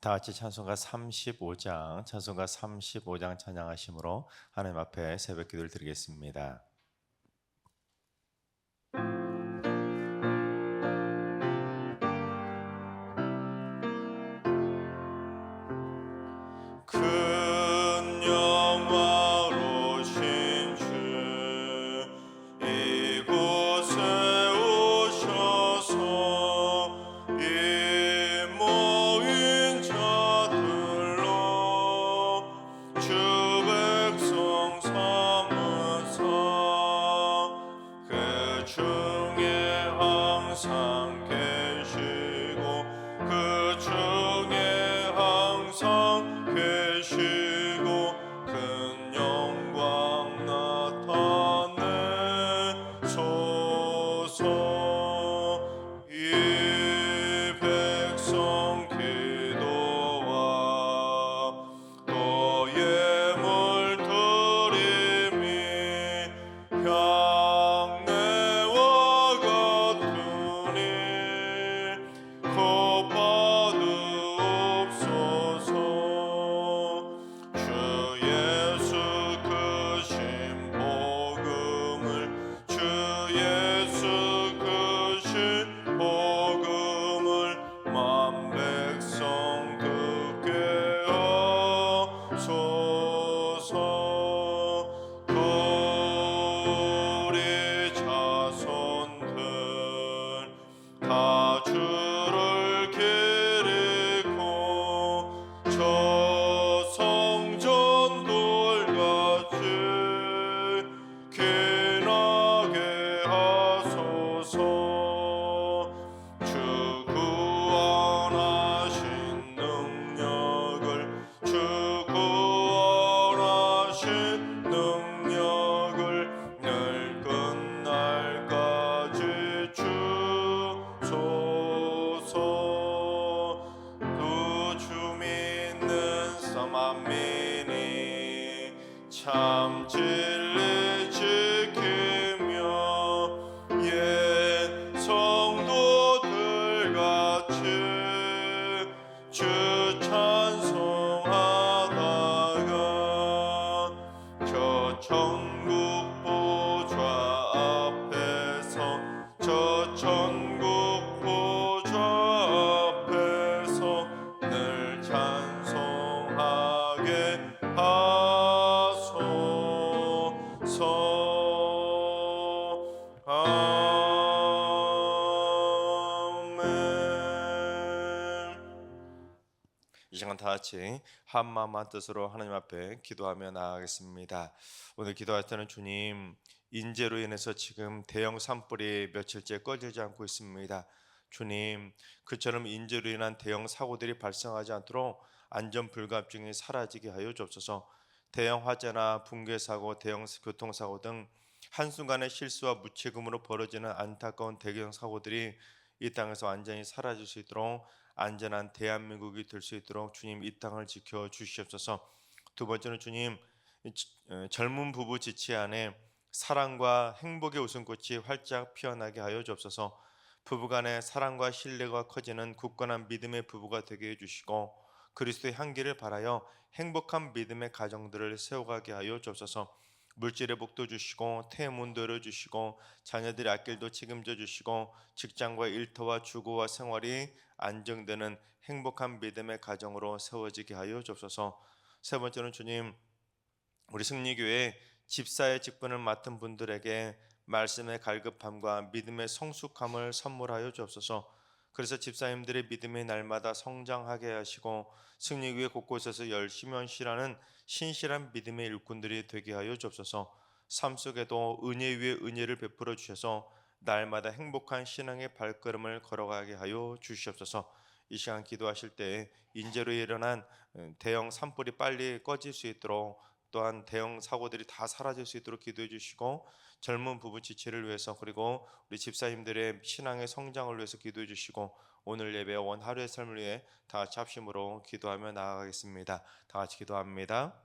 다 같이 찬송가 35장 찬양하심으로 하나님 앞에 새벽 기도를 드리겠습니다. 큰 영화로신 주 이곳에 오셔서 이 모인 자들로 주 백성 삼으사 그 중에 항상 계시고 그 중에 항상 계시고 큰 영광 나타내소서. 이 백성 기도와 또 예물 드림이 향내와 같으니 겉바드옵소서. 주 예수 크신 복음을 주 예수 크신 복음을 만 백성 듣게 하소서. 우리 자손들 다 주를 기리고 저 성전돌같이 귀나게 하소서. 주 구원하신 능력을 주 구원하신 능력을 늘 끝날까지 주소서. 또 주 믿는 사만민이 참 진리 지키며 옛 성도들같이 주 찬송하다가 저 천국 보좌 앞에서 저 천국 보좌 앞에서 늘 찬송하게 하소서. 아멘. 이 시간 다 같이 한 마음 한 뜻으로 하나님 앞에 기도하며 나아가겠습니다. 오늘 기도할 때는 주님, 인재로 인해서 지금 대형 산불이 며칠째 꺼지지 않고 있습니다. 주님, 그처럼 인재로 인한 대형 사고들이 발생하지 않도록 안전 불감증이 사라지게 하여 주옵소서. 대형 화재나 붕괴 사고, 대형 교통사고 등 한순간의 실수와 무책임으로 벌어지는 안타까운 대형 사고들이 이 땅에서 완전히 사라질 수 있도록 안전한 대한민국이 될 수 있도록 주님 이 땅을 지켜 주시옵소서. 두 번째는 주님, 젊은 부부 지치 안에 사랑과 행복의 웃음꽃이 활짝 피어나게 하여 주옵소서. 부부간의 사랑과 신뢰가 커지는 굳건한 믿음의 부부가 되게 해주시고 그리스도의 향기를 발하여 행복한 믿음의 가정들을 세워가게 하여 주옵소서. 물질의 복도 주시고 태문도 열어주시고 자녀들의 앞길도 책임져 주시고 직장과 일터와 주거와 생활이 안정되는 행복한 믿음의 가정으로 세워지게 하여 주옵소서. 세 번째는 주님, 우리 승리교회 집사의 직분을 맡은 분들에게 말씀의 갈급함과 믿음의 성숙함을 선물하여 주옵소서. 그래서 집사님들의 믿음이 날마다 성장하게 하시고 승리교회 곳곳에서 열심히 헌신하는 신실한 믿음의 일꾼들이 되게 하여 주옵소서. 삶 속에도 은혜 위에 은혜를 베풀어 주셔서 날마다 행복한 신앙의 발걸음을 걸어가게 하여 주시옵소서. 이 시간 기도하실 때 인재로 일어난 대형 산불이 빨리 꺼질 수 있도록, 또한 대형 사고들이 다 사라질 수 있도록 기도해 주시고 젊은 부부 지체를 위해서, 그리고 우리 집사님들의 신앙의 성장을 위해서 기도해 주시고 오늘 예배 원 하루의 삶을 위해 다 같이 합심으로 기도하며 나아가겠습니다. 다 같이 기도합니다.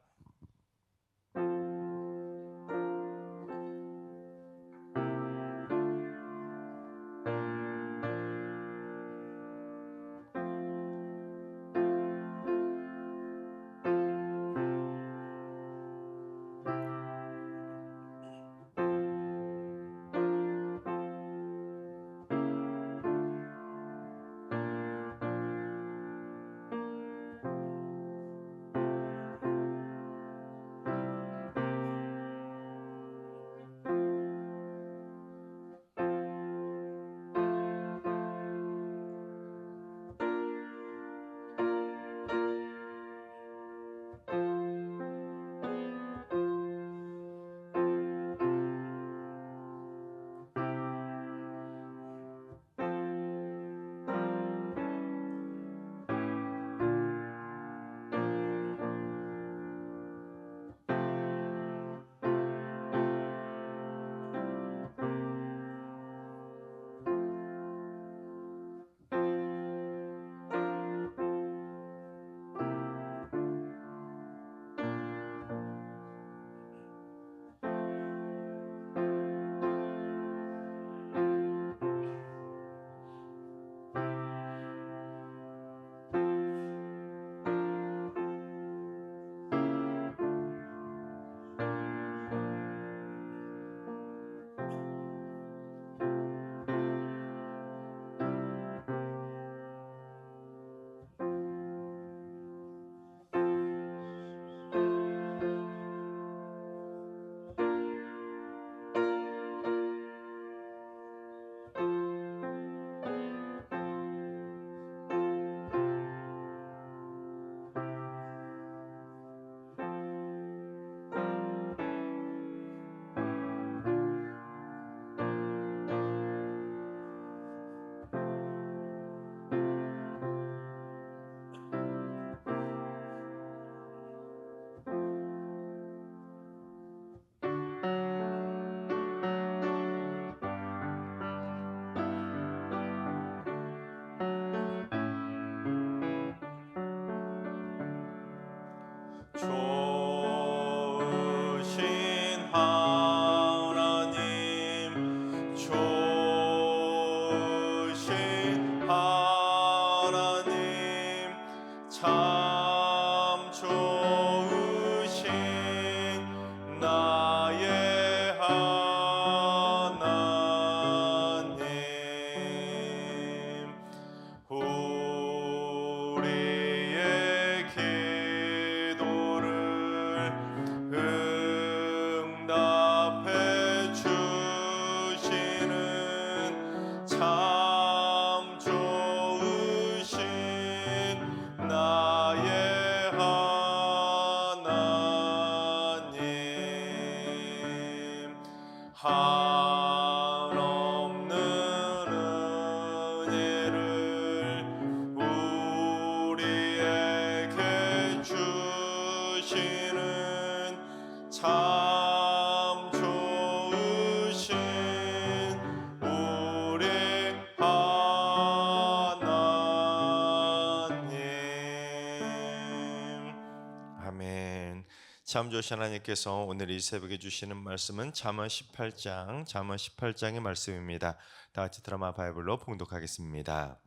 참 좋으신 하나님께서 오늘 이 새벽에 주시는 말씀은 잠언 18장의 말씀입니다. 다 같이 드라마 바이블로 봉독하겠습니다.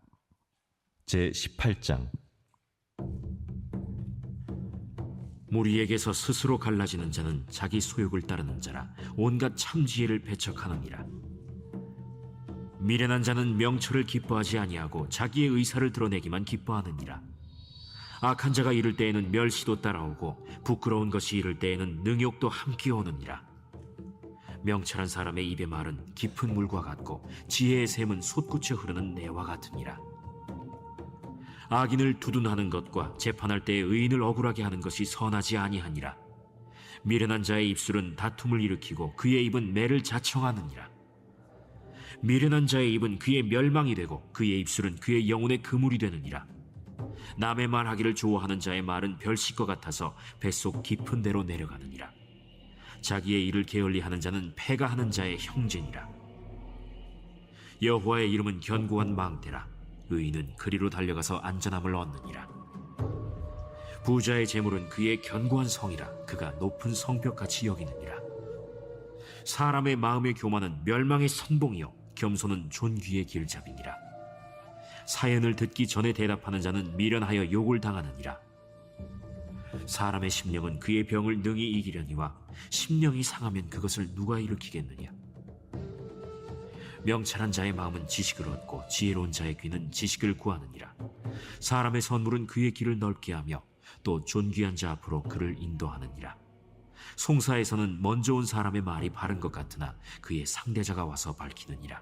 제 18장. 무리에게서 스스로 갈라지는 자는 자기 소욕을 따르는 자라 온갖 참지혜를 배척하느니라. 미련한 자는 명철을 기뻐하지 아니하고 자기의 의사를 드러내기만 기뻐하느니라. 악한 자가 이를 때에는 멸시도 따라오고 부끄러운 것이 이를 때에는 능욕도 함께 오느니라. 명철한 사람의 입의 말은 깊은 물과 같고 지혜의 샘은 솟구쳐 흐르는 내와 같으니라. 악인을 두둔하는 것과 재판할 때에 의인을 억울하게 하는 것이 선하지 아니하니라. 미련한 자의 입술은 다툼을 일으키고 그의 입은 매를 자청하느니라. 미련한 자의 입은 그의 멸망이 되고 그의 입술은 그의 영혼의 그물이 되느니라. 남의 말하기를 좋아하는 자의 말은 별식과 같아서 뱃속 깊은 데로 내려가느니라. 자기의 일을 게을리하는 자는 패가하는 자의 형제니라. 여호와의 이름은 견고한 망대라. 의인은 그리로 달려가서 안전함을 얻느니라. 부자의 재물은 그의 견고한 성이라. 그가 높은 성벽같이 여기느니라. 사람의 마음의 교만은 멸망의 선봉이요 겸손은 존귀의 길잡이니라. 사연을 듣기 전에 대답하는 자는 미련하여 욕을 당하느니라. 사람의 심령은 그의 병을 능히 이기려니와 심령이 상하면 그것을 누가 일으키겠느냐. 명철한 자의 마음은 지식을 얻고 지혜로운 자의 귀는 지식을 구하느니라. 사람의 선물은 그의 길을 넓게 하며 또 존귀한 자 앞으로 그를 인도하느니라. 송사에서는 먼저 온 사람의 말이 바른 것 같으나 그의 상대자가 와서 밝히느니라.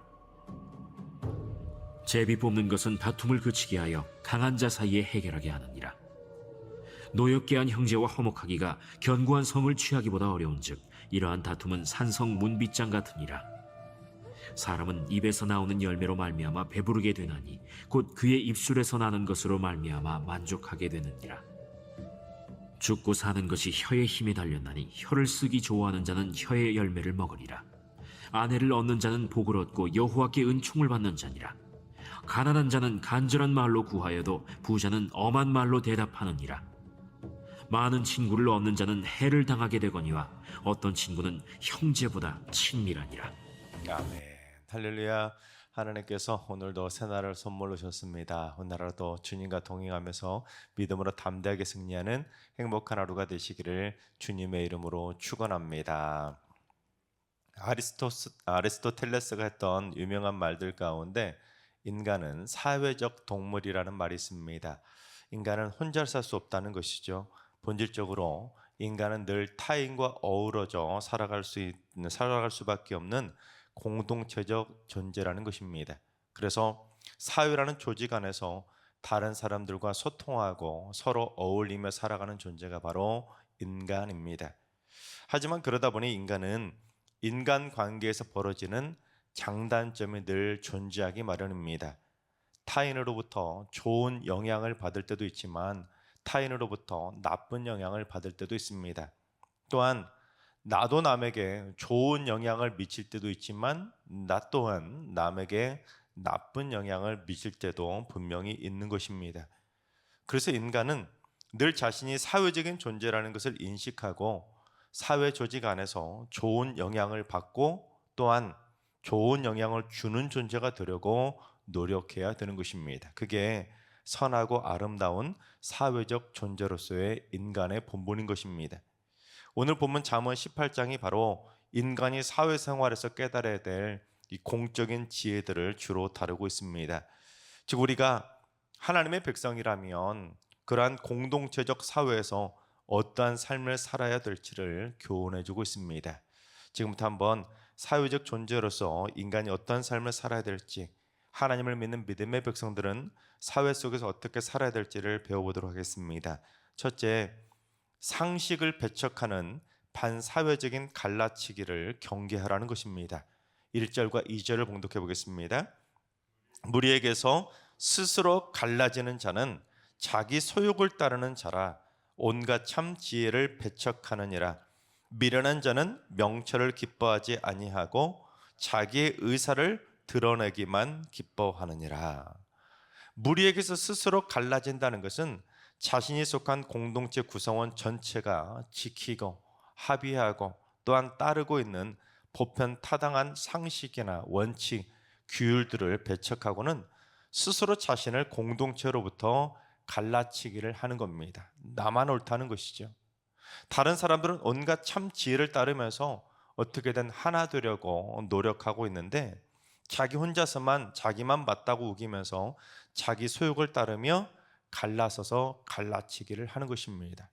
제비 뽑는 것은 다툼을 그치게 하여 강한 자 사이에 해결하게 하느니라. 노엽게 한 형제와 화목하기가 견고한 성을 취하기보다 어려운즉 이러한 다툼은 산성 문빗장 같으니라. 사람은 입에서 나오는 열매로 말미암아 배부르게 되나니 곧 그의 입술에서 나는 것으로 말미암아 만족하게 되느니라. 죽고 사는 것이 혀의 힘에 달렸나니 혀를 쓰기 좋아하는 자는 혀의 열매를 먹으리라. 아내를 얻는 자는 복을 얻고 여호와께 은총을 받는 자니라. 가난한 자는 간절한 말로 구하여도 부자는 엄한 말로 대답하느니라. 많은 친구를 얻는 자는 해를 당하게 되거니와 어떤 친구는 형제보다 친밀하니라. 아멘. 할렐루야. 하나님께서 오늘도 새날을 선물로 주셨습니다. 오늘도 주님과 동행하면서 믿음으로 담대하게 승리하는 행복한 하루가 되시기를 주님의 이름으로 축원합니다. 아리스토텔레스가 했던 유명한 말들 가운데 인간은 사회적 동물이라는 말이 있습니다. 인간은 혼자 살 수 없다는 것이죠. 본질적으로 인간은 늘 타인과 어우러져 살아갈 수밖에 없는 공동체적 존재라는 것입니다. 그래서 사회라는 조직 안에서 다른 사람들과 소통하고 서로 어울리며 살아가는 존재가 바로 인간입니다. 하지만 그러다 보니 인간은 인간관계에서 벌어지는 장단점이 늘 존재하기 마련입니다. 타인으로부터 좋은 영향을 받을 때도 있지만 타인으로부터 나쁜 영향을 받을 때도 있습니다. 또한 나도 남에게 좋은 영향을 미칠 때도 있지만 나 또한 남에게 나쁜 영향을 미칠 때도 분명히 있는 것입니다. 그래서 인간은 늘 자신이 사회적인 존재라는 것을 인식하고 사회 조직 안에서 좋은 영향을 받고 또한 좋은 영향을 주는 존재가 되려고 노력해야 되는 것입니다. 그게 선하고 아름다운 사회적 존재로서의 인간의 본분인 것입니다. 오늘 본문 잠언 18장이 바로 인간이 사회생활에서 깨달아야 될 이 공적인 지혜들을 주로 다루고 있습니다. 즉 우리가 하나님의 백성이라면 그러한 공동체적 사회에서 어떠한 삶을 살아야 될지를 교훈해주고 있습니다. 지금부터 한번 사회적 존재로서 인간이 어떤 삶을 살아야 될지, 하나님을 믿는 믿음의 백성들은 사회 속에서 어떻게 살아야 될지를 배워보도록 하겠습니다. 첫째, 상식을 배척하는 반사회적인 갈라치기를 경계하라는 것입니다. 1절과 2절을 봉독해 보겠습니다. 무리에게서 스스로 갈라지는 자는 자기 소욕을 따르는 자라 온갖 참 지혜를 배척하느니라. 미련한 자는 명철을 기뻐하지 아니하고 자기의 의사를 드러내기만 기뻐하느니라. 무리에게서 스스로 갈라진다는 것은 자신이 속한 공동체 구성원 전체가 지키고 합의하고 또한 따르고 있는 보편 타당한 상식이나 원칙, 규율들을 배척하고는 스스로 자신을 공동체로부터 갈라치기를 하는 겁니다. 나만 옳다는 것이죠. 다른 사람들은 온갖 참 지혜를 따르면서 어떻게든 하나 되려고 노력하고 있는데 자기 혼자서만 자기만 맞다고 우기면서 자기 소욕을 따르며 갈라서서 갈라치기를 하는 것입니다.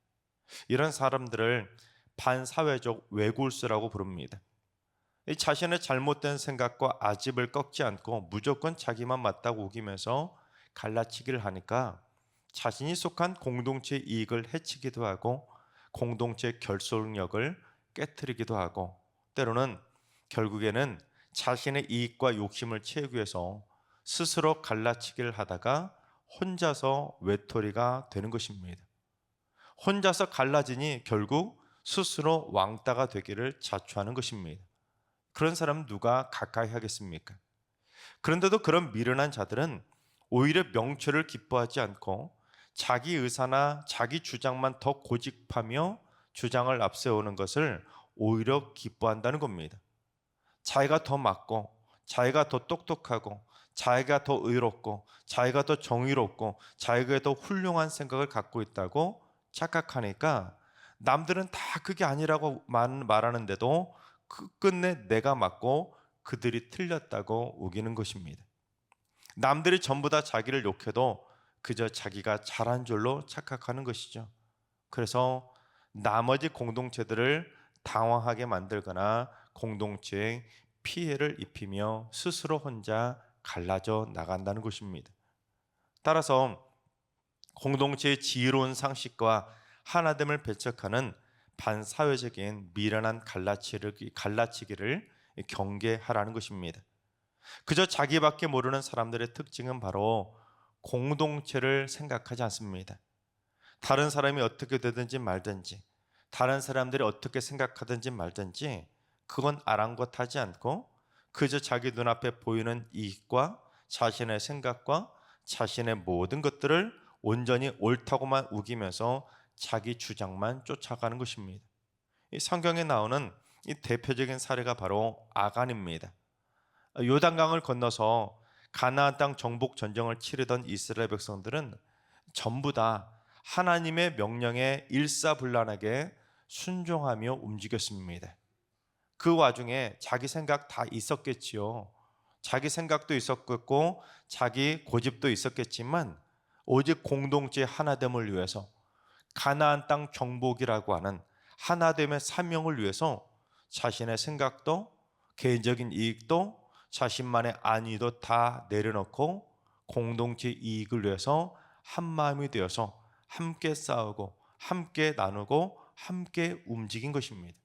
이런 사람들을 반사회적 외골수라고 부릅니다. 이 자신의 잘못된 생각과 아집을 꺾지 않고 무조건 자기만 맞다고 우기면서 갈라치기를 하니까 자신이 속한 공동체의 이익을 해치기도 하고 공동체의 결속력을 깨트리기도 하고 때로는 결국에는 자신의 이익과 욕심을 채우기 위해서 스스로 갈라치기를 하다가 혼자서 외톨이가 되는 것입니다. 혼자서 갈라지니 결국 스스로 왕따가 되기를 자초하는 것입니다. 그런 사람 누가 가까이 하겠습니까? 그런데도 그런 미련한 자들은 오히려 명철을 기뻐하지 않고 자기 의사나 자기 주장만 더 고집하며 주장을 앞세우는 것을 오히려 기뻐한다는 겁니다. 자기가 더 맞고 자기가 더 똑똑하고 자기가 더 의롭고 자기가 더 정의롭고 자기가 더 훌륭한 생각을 갖고 있다고 착각하니까 남들은 다 그게 아니라고 말하는데도 끝내 내가 맞고 그들이 틀렸다고 우기는 것입니다. 남들이 전부 다 자기를 욕해도 그저 자기가 잘한 줄로 착각하는 것이죠. 그래서 나머지 공동체들을 당황하게 만들거나 공동체에 피해를 입히며 스스로 혼자 갈라져 나간다는 것입니다. 따라서 공동체의 지혜로운 상식과 하나됨을 배척하는 반사회적인 미련한 갈라치기를 경계하라는 것입니다. 그저 자기밖에 모르는 사람들의 특징은 바로 공동체를 생각하지 않습니다. 다른 사람이 어떻게 되든지 말든지, 다른 사람들이 어떻게 생각하든지 말든지 그건 아랑곳하지 않고 그저 자기 눈앞에 보이는 이익과 자신의 생각과 자신의 모든 것들을 온전히 옳다고만 우기면서 자기 주장만 쫓아가는 것입니다. 이 성경에 나오는 이 대표적인 사례가 바로 아간입니다. 요단강을 건너서 가나안 땅 정복 전쟁을 치르던 이스라엘 백성들은 전부 다 하나님의 명령에 일사불란하게 순종하며 움직였습니다. 그 와중에 자기 생각 다 있었겠지요. 자기 생각도 있었겠고 자기 고집도 있었겠지만 오직 공동체 하나됨을 위해서 가나안 땅 정복이라고 하는 하나됨의 사명을 위해서 자신의 생각도 개인적인 이익도 자신만의 안위도 다 내려놓고 공동체 이익을 위해서 한마음이 되어서 함께 싸우고 함께 나누고 함께 움직인 것입니다.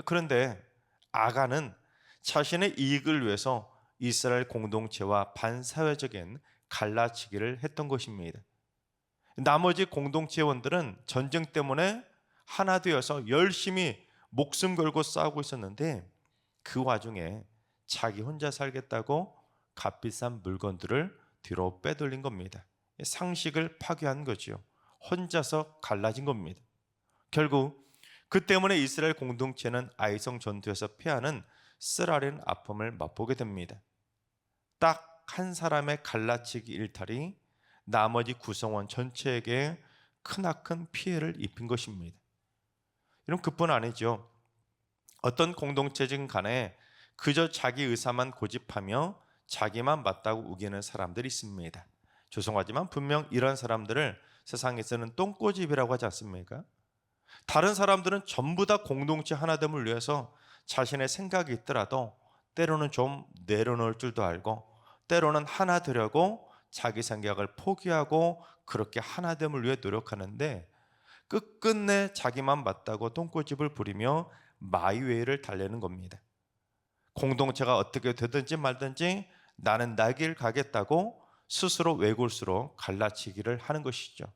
그런데 아간은 자신의 이익을 위해서 이스라엘 공동체와 반사회적인 갈라치기를 했던 것입니다. 나머지 공동체원들은 전쟁 때문에 하나 되어서 열심히 목숨 걸고 싸우고 있었는데 그 와중에 자기 혼자 살겠다고 값비싼 물건들을 뒤로 빼돌린 겁니다. 상식을 파괴한 거죠. 혼자서 갈라진 겁니다. 결국 그 때문에 이스라엘 공동체는 아이성 전투에서 패하는 쓰라린 아픔을 맛보게 됩니다. 딱 한 사람의 갈라치기 일탈이 나머지 구성원 전체에게 크나큰 피해를 입힌 것입니다. 이런 그뿐 아니죠. 어떤 공동체든 간에 그저 자기 의사만 고집하며 자기만 맞다고 우기는 사람들이 있습니다. 죄송하지만 분명 이런 사람들을 세상에서는 똥꼬집이라고 하지 않습니까? 다른 사람들은 전부 다 공동체 하나됨을 위해서 자신의 생각이 있더라도 때로는 좀 내려놓을 줄도 알고 때로는 하나 되려고 자기 생각을 포기하고 그렇게 하나됨을 위해 노력하는데 끝끝내 자기만 맞다고 똥꼬집을 부리며 마이웨이를 달래는 겁니다. 공동체가 어떻게 되든지 말든지 나는 나 길 가겠다고 스스로 외골수로 갈라치기를 하는 것이죠.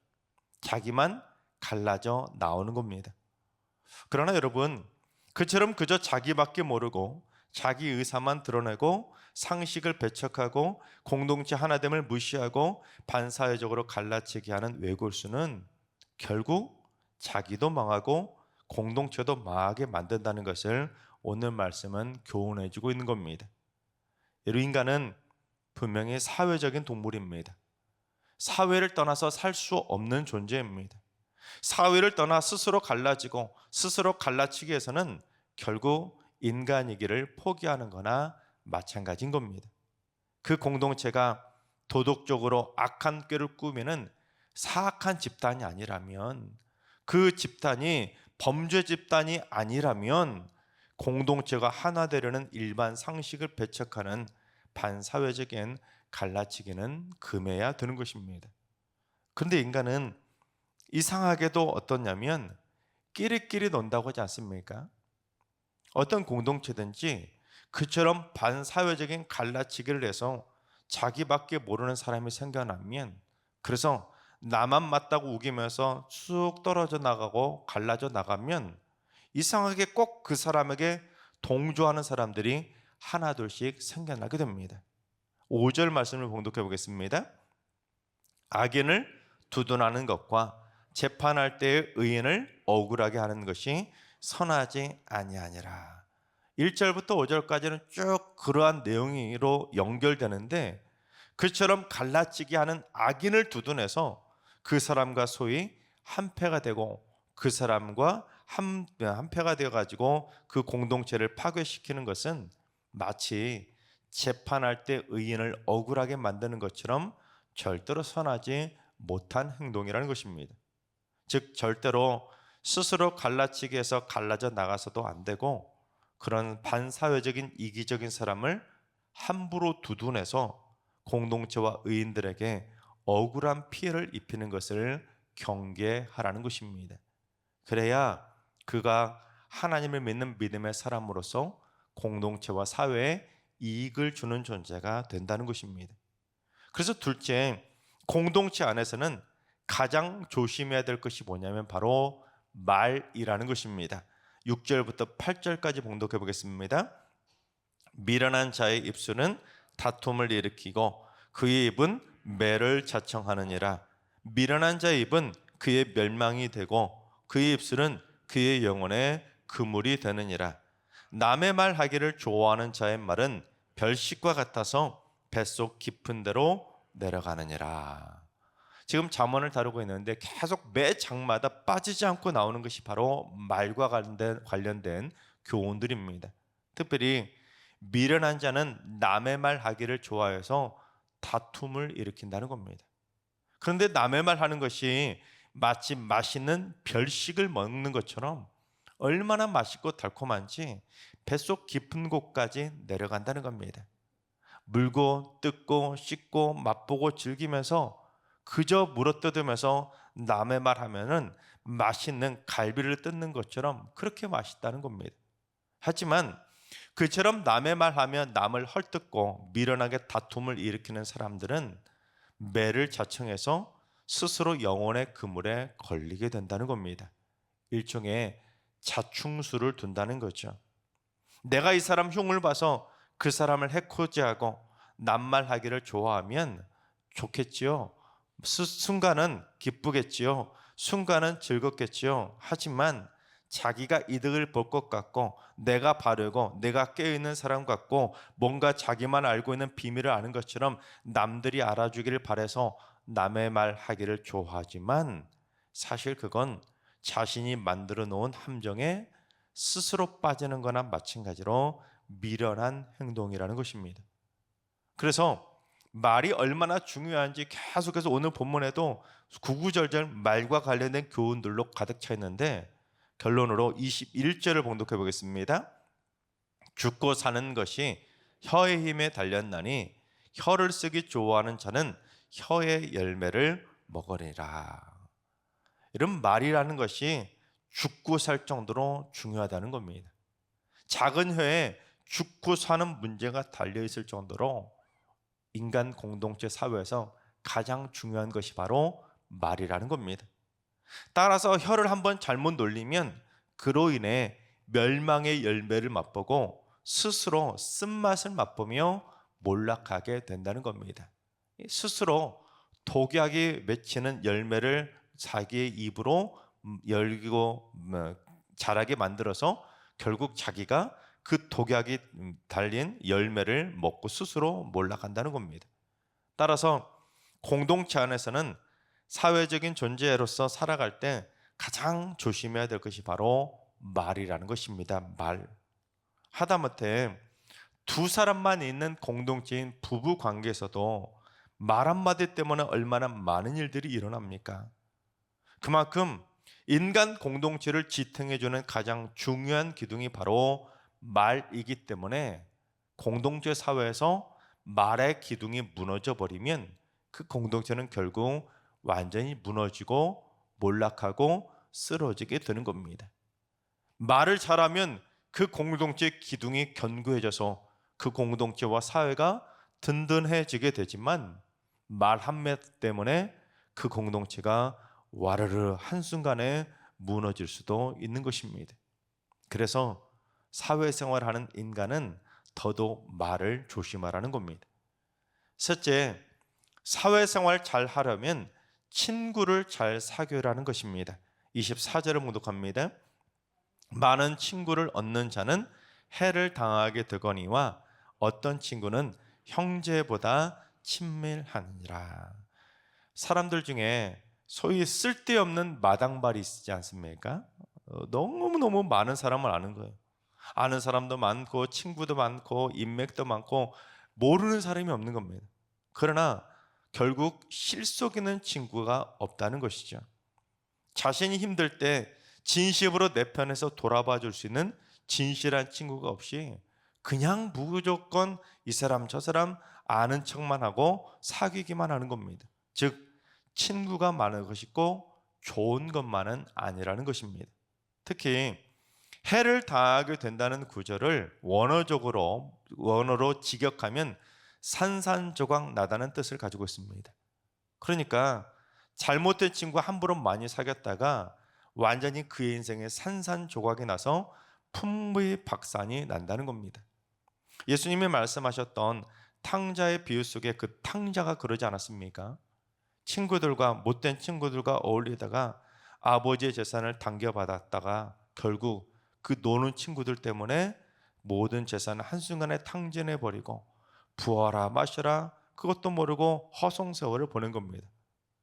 자기만 갈라져 나오는 겁니다. 그러나 여러분, 그처럼 그저 자기밖에 모르고 자기 의사만 드러내고 상식을 배척하고 공동체 하나됨을 무시하고 반사회적으로 갈라치게 하는 외골수는 결국 자기도 망하고 공동체도 망하게 만든다는 것을 오늘 말씀은 교훈해주고 있는 겁니다. 인간은 분명히 사회적인 동물입니다. 사회를 떠나서 살 수 없는 존재입니다. 사회를 떠나 스스로 갈라지고 스스로 갈라치기 위해서는 결국 인간이기를 포기하는 거나 마찬가지인 겁니다. 그 공동체가 도덕적으로 악한 꾀를 꾸미는 사악한 집단이 아니라면, 그 집단이 범죄 집단이 아니라면 공동체가 하나 되려는 일반 상식을 배척하는 반사회적인 갈라치기는 금해야 되는 것입니다. 그런데 인간은 이상하게도 어떠냐면 끼리끼리 논다고 하지 않습니까? 어떤 공동체든지 그처럼 반사회적인 갈라치기를 해서 자기밖에 모르는 사람이 생겨나면, 그래서 나만 맞다고 우기면서 쑥 떨어져 나가고 갈라져 나가면 이상하게 꼭 그 사람에게 동조하는 사람들이 하나둘씩 생겨나게 됩니다. 5절 말씀을 봉독해 보겠습니다. 악인을 두둔하는 것과 재판할 때의 의인을 억울하게 하는 것이 선하지 아니하니라. 1절부터 5절까지는 쭉 그러한 내용으로 연결되는데, 그처럼 갈라치기 하는 악인을 두둔해서 그 사람과 소위 한패가 되고 그 사람과 한패가 되어가지고 그 공동체를 파괴시키는 것은 마치 재판할 때 의인을 억울하게 만드는 것처럼 절대로 선하지 못한 행동이라는 것입니다. 즉 절대로 스스로 갈라치기 해서 갈라져 나가서도 안 되고, 그런 반사회적인 이기적인 사람을 함부로 두둔해서 공동체와 의인들에게 억울한 피해를 입히는 것을 경계하라는 것입니다. 그래야 그가 하나님을 믿는 믿음의 사람으로서 공동체와 사회에 이익을 주는 존재가 된다는 것입니다. 그래서 둘째, 공동체 안에서는 가장 조심해야 될 것이 뭐냐면 바로 말이라는 것입니다. 6절부터 8절까지 봉독해 보겠습니다. 미련한 자의 입술은 다툼을 일으키고 그의 입은 매를 자청하느니라. 미련한 자의 입은 그의 멸망이 되고 그의 입술은 그의 영혼의 그물이 되느니라. 남의 말 하기를 좋아하는 자의 말은 별식과 같아서 뱃속 깊은 데로 내려가느니라. 지금 잠언을 다루고 있는데 계속 매 장마다 빠지지 않고 나오는 것이 바로 말과 관련된 교훈들입니다. 특별히 미련한 자는 남의 말 하기를 좋아해서 다툼을 일으킨다는 겁니다. 그런데 남의 말 하는 것이 마치 맛있는 별식을 먹는 것처럼 얼마나 맛있고 달콤한지 뱃속 깊은 곳까지 내려간다는 겁니다. 물고 뜯고 씻고 맛보고 즐기면서 그저 물어뜯으면서 남의 말 하면은 맛있는 갈비를 뜯는 것처럼 그렇게 맛있다는 겁니다. 하지만 그처럼 남의 말하면 남을 헐뜯고 미련하게 다툼을 일으키는 사람들은 매를 자청해서 스스로 영혼의 그물에 걸리게 된다는 겁니다. 일종의 자충수를 둔다는 거죠. 내가 이 사람 흉을 봐서 그 사람을 해코지하고 낱말하기를 좋아하면 좋겠지요. 순간은 기쁘겠지요. 순간은 즐겁겠지요. 하지만 자기가 이득을 볼 것 같고 내가 바르고 내가 깨어있는 사람 같고 뭔가 자기만 알고 있는 비밀을 아는 것처럼 남들이 알아주기를 바라서 남의 말 하기를 좋아하지만 사실 그건 자신이 만들어 놓은 함정에 스스로 빠지는 거나 마찬가지로 미련한 행동이라는 것입니다. 그래서 말이 얼마나 중요한지 계속해서 오늘 본문에도 구구절절 말과 관련된 교훈들로 가득 차 있는데, 결론으로 21절을 봉독해 보겠습니다. 죽고 사는 것이 혀의 힘에 달렸나니 혀를 쓰기 좋아하는 자는 혀의 열매를 먹으리라. 이런 말이라는 것이 죽고 살 정도로 중요하다는 겁니다. 작은 혀에 죽고 사는 문제가 달려있을 정도로 인간 공동체 사회에서 가장 중요한 것이 바로 말이라는 겁니다. 따라서 혀를 한번 잘못 놀리면 그로 인해 멸망의 열매를 맛보고 스스로 쓴맛을 맛보며 몰락하게 된다는 겁니다. 스스로 독약이 맺히는 열매를 자기의 입으로 열고 자라게 만들어서 결국 자기가 그 독약이 달린 열매를 먹고 스스로 몰락한다는 겁니다. 따라서 공동체 안에서는 사회적인 존재로서 살아갈 때 가장 조심해야 될 것이 바로 말이라는 것입니다. 말. 하다못해 두 사람만 있는 공동체인 부부 관계에서도 말 한마디 때문에 얼마나 많은 일들이 일어납니까? 그만큼 인간 공동체를 지탱해주는 가장 중요한 기둥이 바로 말이기 때문에 공동체 사회에서 말의 기둥이 무너져 버리면 그 공동체는 결국 완전히 무너지고 몰락하고 쓰러지게 되는 겁니다. 말을 잘하면 그 공동체 기둥이 견고해져서 그 공동체와 사회가 든든해지게 되지만 말 한마디 때문에 그 공동체가 와르르 한순간에 무너질 수도 있는 것입니다. 그래서 사회생활하는 인간은 더더욱 말을 조심하라는 겁니다. 셋째, 사회생활 잘 하려면 친구를 잘 사귀라는 것입니다. 24절을 묵독합니다. 많은 친구를 얻는 자는 해를 당하게 되거니와 어떤 친구는 형제보다 친밀하니라. 사람들 중에 소위 쓸데없는 마당발이 있지 않습니까? 너무너무 많은 사람을 아는 거예요. 아는 사람도 많고 친구도 많고 인맥도 많고 모르는 사람이 없는 겁니다. 그러나 결국 실속 있는 친구가 없다는 것이죠. 자신이 힘들 때 진심으로 내 편에서 돌아봐 줄 수 있는 진실한 친구가 없이 그냥 무조건 이 사람 저 사람 아는 척만 하고 사귀기만 하는 겁니다. 즉 친구가 많은 것이고 좋은 것만은 아니라는 것입니다. 특히 해를 당하게 된다는 구절을 원어로 직역하면 산산조각 나다는 뜻을 가지고 있습니다. 그러니까 잘못된 친구 함부로 많이 사귀었다가 완전히 그의 인생에 산산조각이 나서 풍비박산이 난다는 겁니다. 예수님이 말씀하셨던 탕자의 비유 속에 그 탕자가 그러지 않았습니까? 친구들과 못된 친구들과 어울리다가 아버지의 재산을 당겨받았다가 결국 그 노는 친구들 때문에 모든 재산을 한순간에 탕진해버리고 부어라 마셔라 그것도 모르고 허송세월을 보낸 겁니다.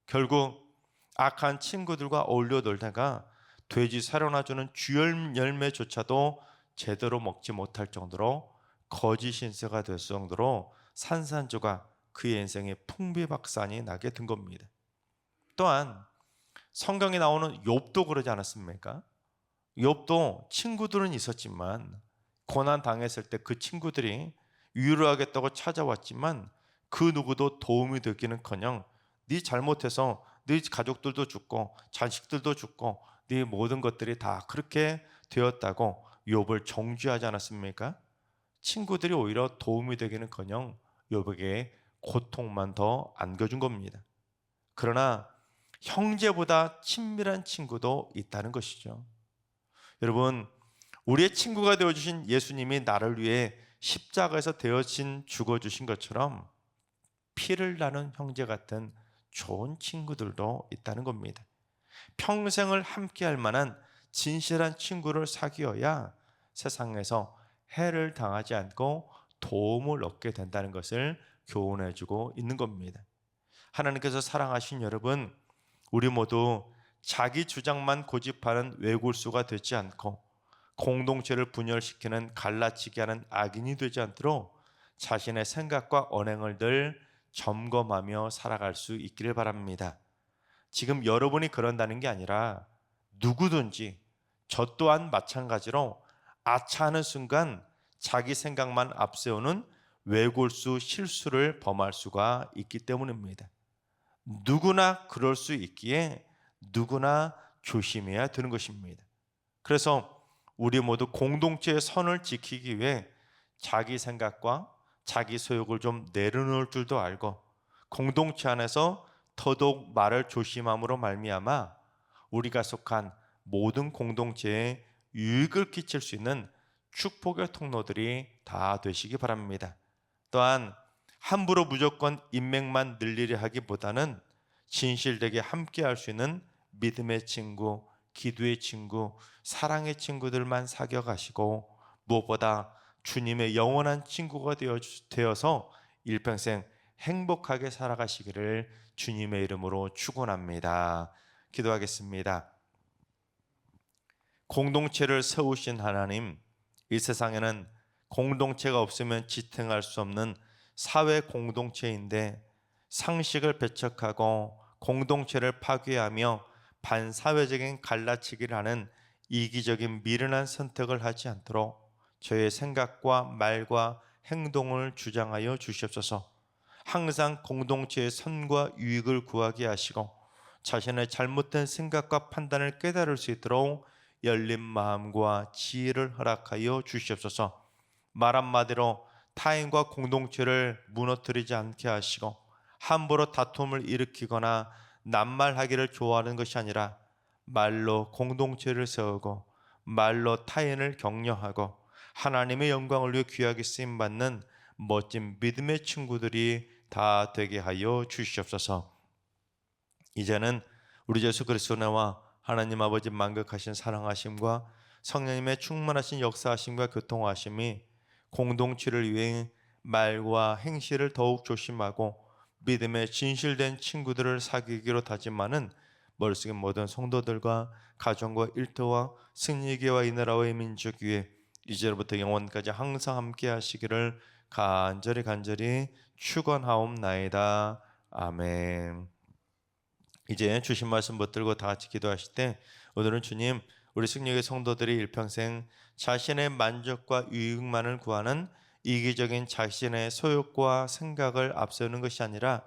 결국 악한 친구들과 어울려 놀다가 돼지 사료나 주는 쥐 열매조차도 제대로 먹지 못할 정도로 거짓 신세가 될 정도로 산산조각 그의 인생에 풍비박산이 나게 된 겁니다. 또한 성경에 나오는 욥도 그러지 않았습니까? 욥도 친구들은 있었지만 고난 당했을 때 그 친구들이 위로하겠다고 찾아왔지만 그 누구도 도움이 되기는커녕 네 잘못해서 네 가족들도 죽고 자식들도 죽고 네 모든 것들이 다 그렇게 되었다고 욥을 정죄하지 않았습니까? 친구들이 오히려 도움이 되기는커녕 욥에게 고통만 더 안겨준 겁니다. 그러나 형제보다 친밀한 친구도 있다는 것이죠. 여러분, 우리의 친구가 되어주신 예수님이 나를 위해 십자가에서 되어진 죽어주신 것처럼 피를 나눈 형제 같은 좋은 친구들도 있다는 겁니다. 평생을 함께할 만한 진실한 친구를 사귀어야 세상에서 해를 당하지 않고 도움을 얻게 된다는 것을 교훈해주고 있는 겁니다. 하나님께서 사랑하신 여러분, 우리 모두 자기 주장만 고집하는 외골수가 되지 않고 공동체를 분열시키는 갈라치게 하는 악인이 되지 않도록 자신의 생각과 언행을 늘 점검하며 살아갈 수 있기를 바랍니다. 지금 여러분이 그런다는 게 아니라 누구든지 저 또한 마찬가지로 아차하는 순간 자기 생각만 앞세우는 외골수 실수를 범할 수가 있기 때문입니다. 누구나 그럴 수 있기에 누구나 조심해야 되는 것입니다. 그래서 우리 모두 공동체의 선을 지키기 위해 자기 생각과 자기 소욕을 좀 내려놓을 줄도 알고 공동체 안에서 더더욱 말을 조심함으로 말미암아 우리가 속한 모든 공동체에 유익을 끼칠 수 있는 축복의 통로들이 다 되시기 바랍니다. 또한 함부로 무조건 인맥만 늘리려 하기보다는 진실되게 함께 할 수 있는 믿음의 친구, 기도의 친구, 사랑의 친구들만 사귀어 가시고, 무엇보다 주님의 영원한 친구가 되어서 일평생 행복하게 살아가시기를 주님의 이름으로 축원합니다. 기도하겠습니다. 공동체를 세우신 하나님, 이 세상에는 공동체가 없으면 지탱할 수 없는 사회 공동체인데, 상식을 배척하고 공동체를 파괴하며 반사회적인 갈라치기를 하는 이기적인 미련한 선택을 하지 않도록 저의 생각과 말과 행동을 주장하여 주시옵소서. 항상 공동체의 선과 유익을 구하게 하시고 자신의 잘못된 생각과 판단을 깨달을 수 있도록 열린 마음과 지혜를 허락하여 주시옵소서. 말 한마디로 타인과 공동체를 무너뜨리지 않게 하시고 함부로 다툼을 일으키거나 낱말하기를 좋아하는 것이 아니라 말로 공동체를 세우고 말로 타인을 격려하고 하나님의 영광을 위해 귀하게 쓰임받는 멋진 믿음의 친구들이 다 되게 하여 주시옵소서. 이제는 우리 예수 그리스도와 하나님 아버지 만극하신 사랑하심과 성령님의 충만하신 역사하심과 교통하심이 공동체를 위해 말과 행실을 더욱 조심하고 믿음의 진실된 친구들을 사귀기로 다짐하는 머릿속의 모든 성도들과 가정과 일터와 승리교와 이 나라와 민족 위에 이제로부터 영원까지 항상 함께 하시기를 간절히 축원하옵나이다. 아멘. 이제 주신 말씀 붙들고 다 같이 기도하실 때, 오늘은 주님, 우리 승리의 성도들이 일평생 자신의 만족과 유익만을 구하는 이기적인 자신의 소욕과 생각을 앞세우는 것이 아니라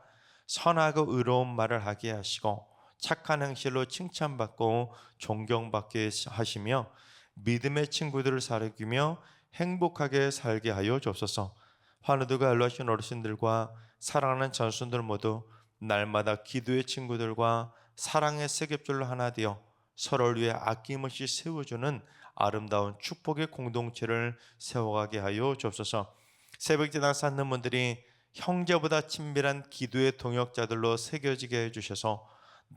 선하고 의로운 말을 하게 하시고 착한 행실로 칭찬받고 존경받게 하시며 믿음의 친구들을 사귀며 행복하게 살게 하여 주옵소서. 환우들과 연로하신 어르신들과 사랑하는 전순들 모두 날마다 기도의 친구들과 사랑의 세겹줄로 하나 되어 서로를 위해 아낌없이 세워주는 아름다운 축복의 공동체를 세워가게 하여 주옵소서. 새벽제단 쌓는 분들이 형제보다 친밀한 기도의 동역자들로 새겨지게 해주셔서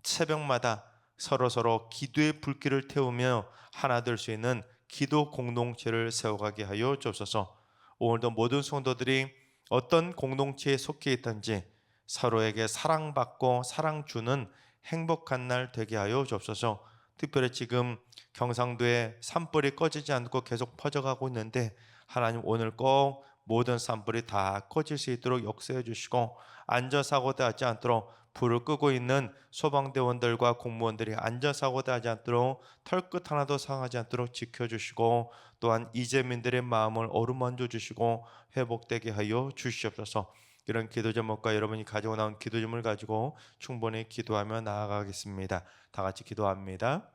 새벽마다 서로 기도의 불길을 태우며 하나 될 수 있는 기도 공동체를 세워가게 하여 주옵소서. 오늘도 모든 성도들이 어떤 공동체에 속해 있든지 서로에게 사랑받고 사랑 주는 행복한 날 되게 하여 주옵소서. 특별히 지금 경상도에 산불이 꺼지지 않고 계속 퍼져가고 있는데 하나님 오늘 꼭 모든 산불이 다 꺼질 수 있도록 역사해 주시고 안전사고도 하지 않도록 불을 끄고 있는 소방대원들과 공무원들이 안전사고도 하지 않도록 털끝 하나도 상하지 않도록 지켜주시고 또한 이재민들의 마음을 어루만져 주시고 회복되게 하여 주시옵소서. 이런 기도 제목과 여러분이 가지고 나온 기도 제목을 가지고 충분히 기도하며 나아가겠습니다. 다 같이 기도합니다.